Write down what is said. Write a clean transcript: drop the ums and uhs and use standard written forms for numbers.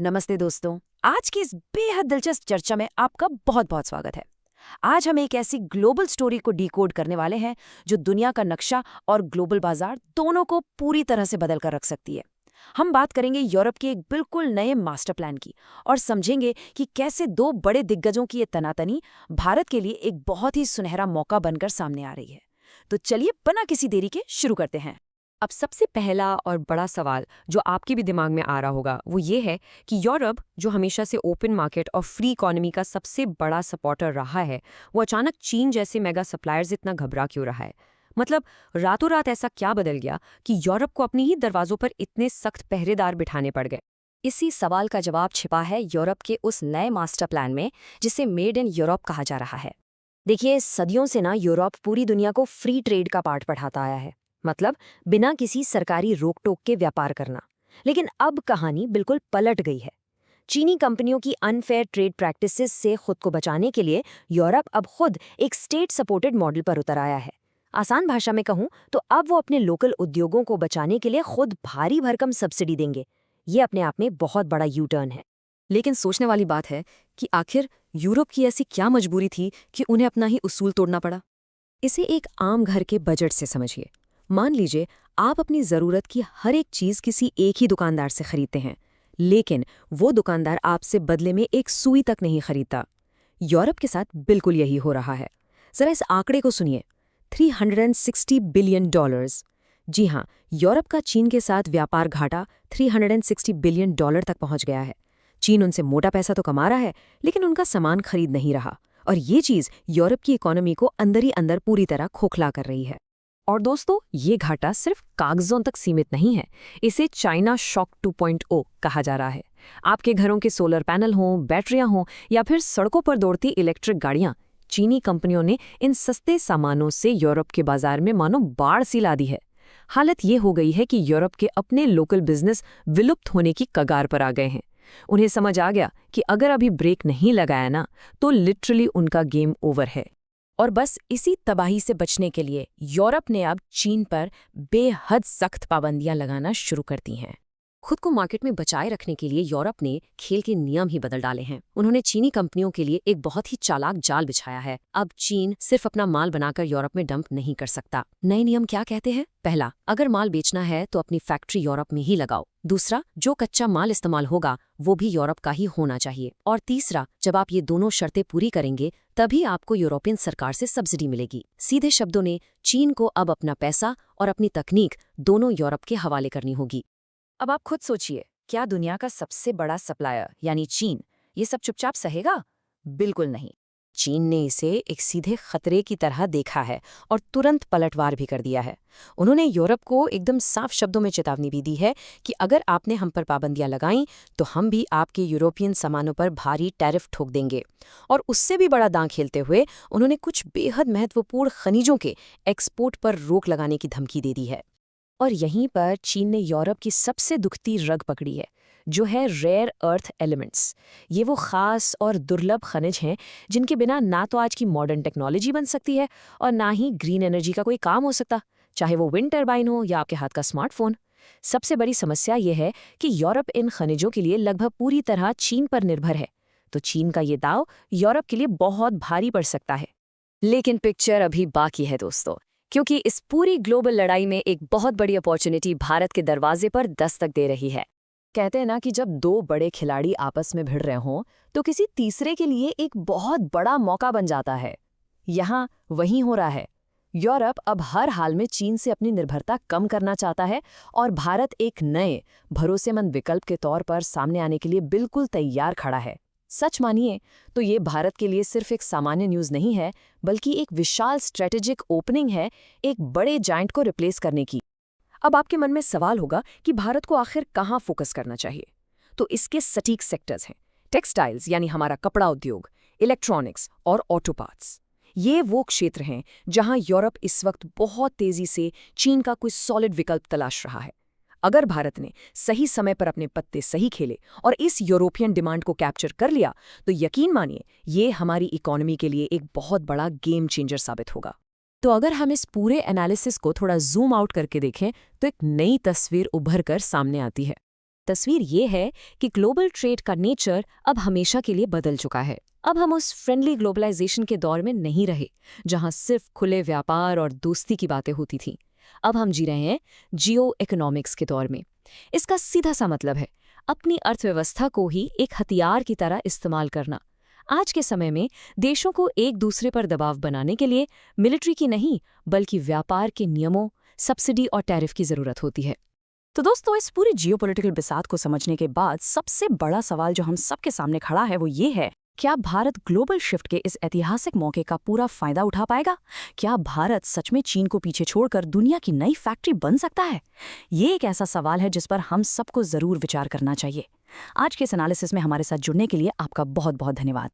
नमस्ते दोस्तों। आज की इस बेहद दिलचस्प चर्चा में आपका बहुत बहुत स्वागत है। आज हम एक ऐसी ग्लोबल स्टोरी को डिकोड करने वाले हैं जो दुनिया का नक्शा और ग्लोबल बाजार दोनों को पूरी तरह से बदल कर रख सकती है। हम बात करेंगे यूरोप के एक बिल्कुल नए मास्टर प्लान की और समझेंगे कि कैसे दो बड़े दिग्गजों की ये तनातनी भारत के लिए एक बहुत ही सुनहरा मौका बनकर सामने आ रही है। तो चलिए बिना किसी देरी के शुरू करते हैं। अब सबसे पहला और बड़ा सवाल जो आपके भी दिमाग में आ रहा होगा वो ये है कि यूरोप जो हमेशा से ओपन मार्केट और फ्री इकोनॉमी का सबसे बड़ा सपोर्टर रहा है, वो अचानक चीन जैसे मेगा सप्लायर्स इतना घबरा क्यों रहा है। मतलब रातों रात ऐसा क्या बदल गया कि यूरोप को अपनी ही दरवाजों पर इतने सख्त पहरेदार बिठाने पड़ गए। इसी सवाल का जवाब छिपा है यूरोप के उस नए मास्टर प्लान में जिसे मेड इन यूरोप कहा जा रहा है। देखिए, सदियों से ना यूरोप पूरी दुनिया को फ्री ट्रेड का पाठ पढ़ाता आया है, मतलब बिना किसी सरकारी रोक टोक के व्यापार करना। लेकिन अब कहानी बिल्कुल पलट गई है। चीनी कंपनियों की अनफेयर ट्रेड प्रैक्टिसेस से खुद को बचाने के लिए यूरोप अब खुद एक स्टेट सपोर्टेड मॉडल पर उतर आया है। आसान भाषा में कहूं तो अब वो अपने लोकल उद्योगों को बचाने के लिए खुद भारी भरकम सब्सिडी देंगे। ये अपने आप में बहुत बड़ा यू टर्न है। लेकिन सोचने वाली बात है कि आखिर यूरोप की ऐसी क्या मजबूरी थी कि उन्हें अपना ही उसूल तोड़ना पड़ा। इसे एक आम घर के बजट से समझिए। मान लीजिए आप अपनी ज़रूरत की हर एक चीज़ किसी एक ही दुकानदार से खरीदते हैं, लेकिन वो दुकानदार आपसे बदले में एक सुई तक नहीं खरीदता। यूरोप के साथ बिल्कुल यही हो रहा है। ज़रा इस आंकड़े को सुनिए, $360 बिलियन। जी हाँ, यूरोप का चीन के साथ व्यापार घाटा $360 बिलियन तक पहुंच गया है। चीन उनसे मोटा पैसा तो कमा रहा है, लेकिन उनका सामान खरीद नहीं रहा, और ये चीज़ यूरोप की इकोनॉमी को अंदर ही अंदर पूरी तरह खोखला कर रही है। और दोस्तों, ये घाटा सिर्फ कागजों तक सीमित नहीं है। इसे चाइना शॉक 2.0 कहा जा रहा है। आपके घरों के सोलर पैनल हों, बैटरियां हों या फिर सड़कों पर दौड़ती इलेक्ट्रिक गाड़ियां, चीनी कंपनियों ने इन सस्ते सामानों से यूरोप के बाजार में मानो बाढ़ सी ला दी है। हालत ये हो गई है कि यूरोप के अपने लोकल बिजनेस विलुप्त होने की कगार पर आ गए हैं। उन्हें समझ आ गया कि अगर अभी ब्रेक नहीं लगाया ना, तो लिटरली उनका गेम ओवर है। और बस इसी तबाही से बचने के लिए यूरोप ने अब चीन पर बेहद सख्त पाबंदियां लगाना शुरू कर दी हैं। खुद को मार्केट में बचाए रखने के लिए यूरोप ने खेल के नियम ही बदल डाले हैं। उन्होंने चीनी कंपनियों के लिए एक बहुत ही चालाक जाल बिछाया है। अब चीन सिर्फ अपना माल बनाकर यूरोप में डंप नहीं कर सकता। नए नियम क्या कहते हैं? पहला, अगर माल बेचना है तो अपनी फैक्ट्री यूरोप में ही लगाओ। दूसरा, जो कच्चा माल इस्तेमाल होगा वो भी यूरोप का ही होना चाहिए। और तीसरा, जब आप ये दोनों शर्तें पूरी करेंगे तभी आपको यूरोपियन सरकार से सब्सिडी मिलेगी। सीधे शब्दों ने चीन को अब अपना पैसा और अपनी तकनीक दोनों यूरोप के हवाले करनी होगी। अब आप खुद सोचिए, क्या दुनिया का सबसे बड़ा सप्लायर यानी चीन ये सब चुपचाप सहेगा? बिल्कुल नहीं। चीन ने इसे एक सीधे खतरे की तरह देखा है और तुरंत पलटवार भी कर दिया है। उन्होंने यूरोप को एकदम साफ शब्दों में चेतावनी भी दी है कि अगर आपने हम पर पाबंदियां लगाईं तो हम भी आपके यूरोपियन सामानों पर भारी टैरिफ ठोक देंगे। और उससे भी बड़ा दांव खेलते हुए उन्होंने कुछ बेहद महत्वपूर्ण खनिजों के एक्सपोर्ट पर रोक लगाने की धमकी दे दी है। और यहीं पर चीन ने यूरोप की सबसे दुखती रग पकड़ी है, जो है रेयर अर्थ एलिमेंट्स। ये वो खास और दुर्लभ खनिज हैं जिनके बिना ना तो आज की मॉडर्न टेक्नोलॉजी बन सकती है और ना ही ग्रीन एनर्जी का कोई काम हो सकता, चाहे वो विंड टर्बाइन हो या आपके हाथ का स्मार्टफोन। सबसे बड़ी समस्या ये है कि यूरोप इन खनिजों के लिए लगभग पूरी तरह चीन पर निर्भर है, तो चीन का ये दाव यूरोप के लिए बहुत भारी पड़ सकता है। लेकिन पिक्चर अभी बाकी है दोस्तों, क्योंकि इस पूरी ग्लोबल लड़ाई में एक बहुत बड़ी अपॉर्चुनिटी भारत के दरवाजे पर दस्तक दे रही है। कहते हैं ना कि जब दो बड़े खिलाड़ी आपस में भिड़ रहे हों तो किसी तीसरे के लिए एक बहुत बड़ा मौका बन जाता है। यहाँ वही हो रहा है। यूरोप अब हर हाल में चीन से अपनी निर्भरता कम करना चाहता है और भारत एक नए भरोसेमंद विकल्प के तौर पर सामने आने के लिए बिल्कुल तैयार खड़ा है। सच मानिए तो ये भारत के लिए सिर्फ एक सामान्य न्यूज़ नहीं है, बल्कि एक विशाल स्ट्रेटेजिक ओपनिंग है एक बड़े जायंट को रिप्लेस करने की। अब आपके मन में सवाल होगा कि भारत को आखिर कहाँ फोकस करना चाहिए। तो इसके सटीक सेक्टर्स हैं टेक्सटाइल्स यानी हमारा कपड़ा उद्योग, इलेक्ट्रॉनिक्स और ऑटो पार्ट्स। ये वो क्षेत्र हैं जहां यूरोप इस वक्त बहुत तेजी से चीन का कोई सॉलिड विकल्प तलाश रहा है। अगर भारत ने सही समय पर अपने पत्ते सही खेले और इस यूरोपियन डिमांड को कैप्चर कर लिया तो यकीन मानिए ये हमारी इकोनॉमी के लिए एक बहुत बड़ा गेम चेंजर साबित होगा। तो अगर हम इस पूरे एनालिसिस को थोड़ा जूम आउट करके देखें तो एक नई तस्वीर उभर कर सामने आती है। तस्वीर ये है कि ग्लोबल ट्रेड का नेचर अब हमेशा के लिए बदल चुका है। अब हम उस फ्रेंडली ग्लोबलाइजेशन के दौर में नहीं रहे जहां सिर्फ खुले व्यापार और दोस्ती की बातें होती थीं। अब हम जी रहे हैं जियो इकोनॉमिक्स के दौर में। इसका सीधा सा मतलब है अपनी अर्थव्यवस्था को ही एक हथियार की तरह इस्तेमाल करना। आज के समय में देशों को एक दूसरे पर दबाव बनाने के लिए मिलिट्री की नहीं बल्कि व्यापार के नियमों, सब्सिडी और टैरिफ की जरूरत होती है। तो दोस्तों, इस पूरी जियोपॉलिटिकल बिसात को समझने के बाद सबसे बड़ा सवाल जो हम सबके सामने खड़ा है वो ये है, क्या भारत ग्लोबल शिफ्ट के इस ऐतिहासिक मौके का पूरा फायदा उठा पाएगा? क्या भारत सच में चीन को पीछे छोड़कर दुनिया की नई फैक्ट्री बन सकता है? ये एक ऐसा सवाल है जिस पर हम सबको जरूर विचार करना चाहिए। आज के इस एनालिसिस में हमारे साथ जुड़ने के लिए आपका बहुत बहुत धन्यवाद।